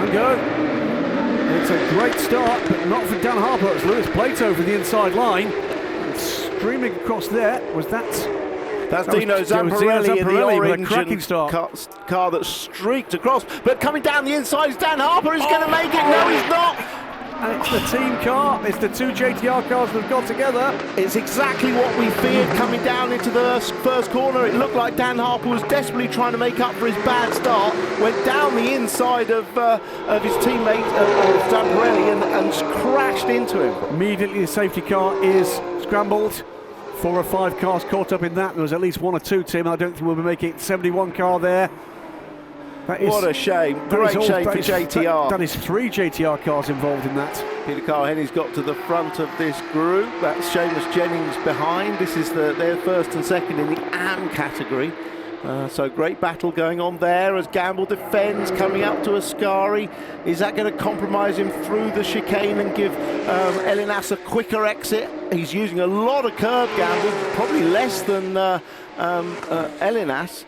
and go. It's a great start, but not for Dan Harper. It's Lewis Plato for the inside line. And streaming across there was That's Dino Zamparelli in the orange car that streaked across. But coming down the inside is Dan Harper. He's going to make it. No, he's not. And it's the team car. It's the two JTR cars that have got together. It's exactly what we feared coming down into the first corner. It looked like Dan Harper was desperately trying to make up for his bad start. Went down the inside of his teammate Zamparelli and crashed into him. Immediately the safety car is scrambled. 4 or 5 cars caught up in that. There was at least 1 or 2, Tim. I don't think we'll be making it. 71 car there. What a shame. Great shame for JTR. That is 3 JTR cars involved in that. Peter Carl-Heney's got to the front of this group. That's Seamus Jennings behind. This is their first and second in the AM category. So great battle going on there as Gamble defends, coming up to Ascari. Is that going to compromise him through the chicane and give Elinas a quicker exit? He's using a lot of curb, Gamble, probably less than Elinas.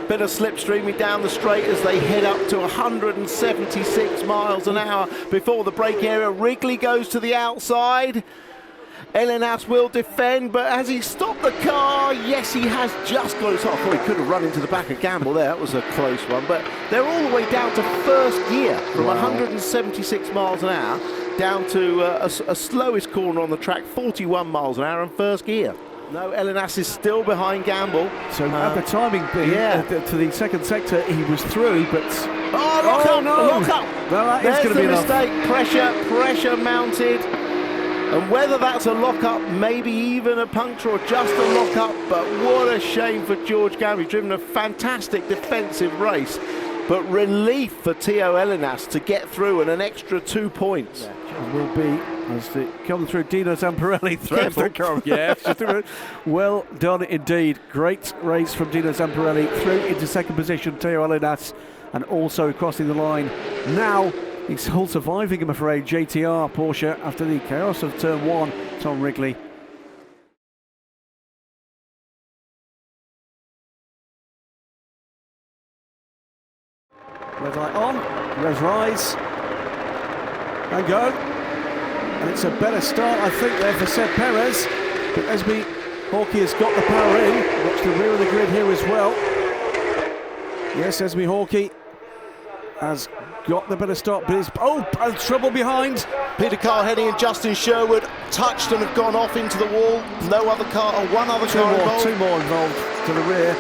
Bit of slipstreaming down the straight as they head up to 176 miles an hour before the brake area. Wrigley goes to the outside. Elinas will defend, but has he stopped the car? Yes, he has just got it off. Oh, he could have run into the back of Gamble there. That was a close one. But they're all the way down to first gear from 176 miles an hour down to a slowest corner on the track, 41 miles an hour in first gear. No, Elinas is still behind Gamble. So at the timing thing, to the second sector, he was through, but... lock up! No, that is going to be enough. There's the mistake. Pressure mounted. And whether that's a lock-up, maybe even a puncture or just a lock-up, but what a shame for George Gamble. He's driven a fantastic defensive race, but relief for Teo Elinas to get through and an extra 2 points. Yeah, will be as they come through. Dino Zamparelli throws the car. Yes, well done indeed. Great race from Dino Zamparelli through into second position. Teo Elinas, and also crossing the line. Now he's all surviving, I'm afraid. JTR Porsche after the chaos of turn 1. Tom Wrigley. Red light on, red rise, and go. And it's a better start, I think, there for Seb Perez. But Esme Hawkey has got the power in. Watch the rear of the grid here as well. Yes, Esme Hawkey has got the better start, but is trouble behind. Peter Carl-Heney and Justin Sherwood touched and have gone off into the wall. No other car, or one other car involved. 2 more involved to the rear.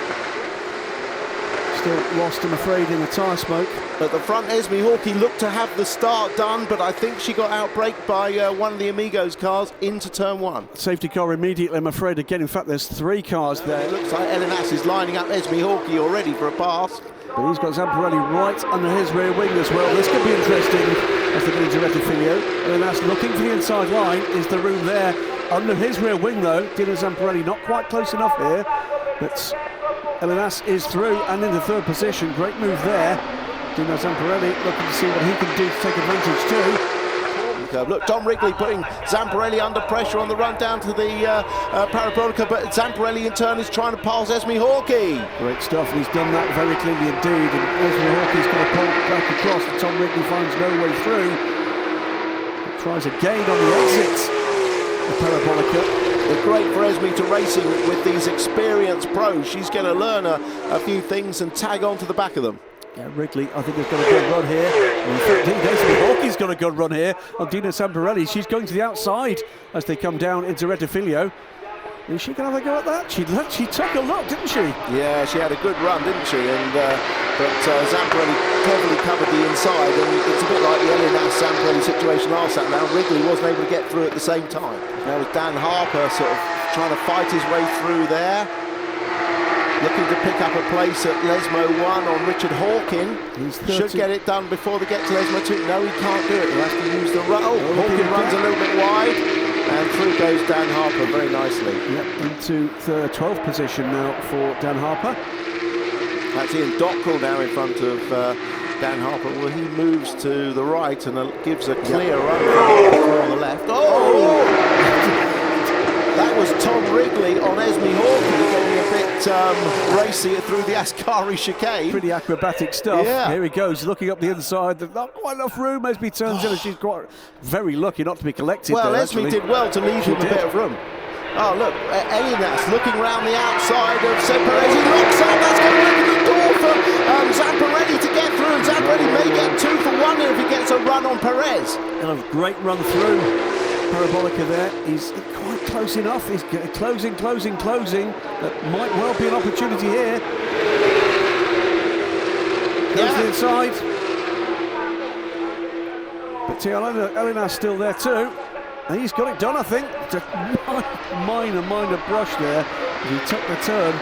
Still lost, I'm afraid, in the tyre smoke. At the front, Esme Hawkey looked to have the start done, but I think she got outbraked by one of the Amigos cars into turn 1. Safety car immediately, I'm afraid. Again, in fact, there's 3 cars there. It looks like Elinas is lining up Esme Hawkey already for a pass. But he's got Zamparelli right under his rear wing as well. This could be interesting as they get into Rettifilio. Elinas looking for the inside line. Is the room there? Under his rear wing, though. Dino Zamparelli not quite close enough here. But Elinas is through and in the third position. Great move there. Dino Zamparelli looking to see what he can do to take advantage too. Look, Tom Wrigley putting Zamparelli under pressure on the run down to the Parabolica, but Zamparelli in turn is trying to pass Esme Hawkey. Great stuff, and he's done that very cleanly indeed. And Esme Hawkey's going to pull back across, and Tom Wrigley finds no way through. But tries again on the exit. The Parabolica. It's great for Esme to racing with these experienced pros. She's going to learn a few things and tag on to the back of them. Yeah, Wrigley, I think, has got a good run here. In fact, Esme Hawkey's got a good run here on Dino Zamparelli. She's going to the outside as they come down into Rettifilio. Is she going to have a go at that? She took a look, didn't she? Yeah, she had a good run, didn't she? And but Zamparelli cleverly covered the inside, and it's a bit like the Elinas Zamparelli situation last lap. Now Wrigley wasn't able to get through at the same time. Now with Dan Harper sort of trying to fight his way through there. Looking to pick up a place at Lesmo 1 on Richard Hawkin. Should get it done before they get to Lesmo 2. No, he can't do it. He'll have to use the run. Oh, Hawkin runs a little bit wide. And through goes Dan Harper very nicely. Yep, into the 12th position now for Dan Harper. That's Ian Dockrell now in front of Dan Harper. Well, he moves to the right and gives a clear run on the left. Oh! That was Tom Wrigley on Esme Hawkey getting a bit racy through the Ascari chicane. Pretty acrobatic stuff. Yeah. Here he goes, looking up the inside. There's not quite enough room as he turns in, and she's quite very lucky not to be collected. Well, there, Esme actually. did well to leave him a bit of room. Oh, look, Elinas looking around the outside of Zamparelli. He looks up, that's going to open the door for Zamparelli to get through. And Zamparelli may get 2 for 1 if he gets a run on Perez. And a great run through Parabolica there. He's quite close enough. He's closing. That might well be an opportunity here. Goes to the inside. But Elinas still there too. And he's got it done, I think. It's a minor brush there as he took the turn.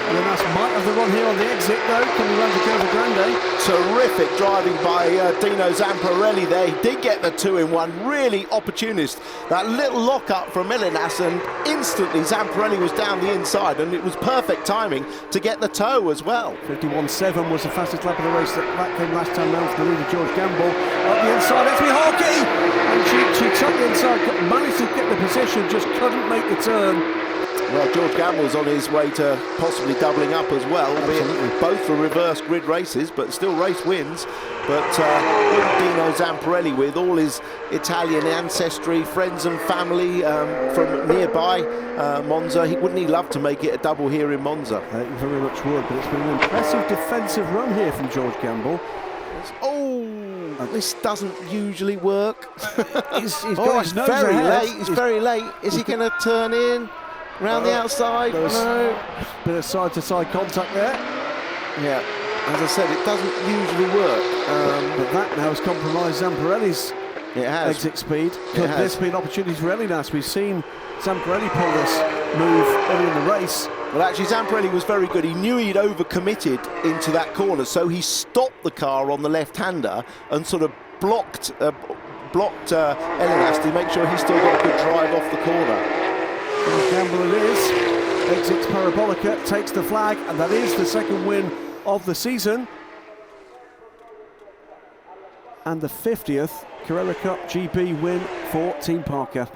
Elinas might have the run here on the exit, though, coming around the Curva Grande. Terrific driving by Dino Zamparelli there. He did get the 2-in-1, really opportunist. That little lock-up from Elinas, and instantly Zamparelli was down the inside, and it was perfect timing to get the toe as well. 51.7 was the fastest lap of the race. That came last time round for the leader, George Gamble. Up the inside, Esme Hawkey! And she took the inside, managed to get the position, just couldn't make the turn. Well, George Gamble's on his way to possibly doubling up as well, albeit both for reverse grid races, but still race wins. But Dino Zamparelli, with all his Italian ancestry, friends and family from nearby Monza, wouldn't he love to make it a double here in Monza? He very much would, but it's been an impressive defensive run here from George Gamble. This doesn't usually work. He's got his nose very ahead. late. He's very late. Is he going to turn in? Round the outside, no. Bit of side-to-side contact there. Yeah, as I said, it doesn't usually work. But that now has compromised Zamparelli's exit speed. Could this be an opportunity for Elinas? We've seen Zamparelli pull this move early in the race. Well, actually, Zamparelli was very good. He knew he'd overcommitted into that corner, so he stopped the car on the left-hander and sort of blocked Elinas to make sure he still got a good drive off the corner. Gamble it is, exits Parabolica, takes the flag, and that is the second win of the season. And the 50th Carrera Cup GB win for Team Parker.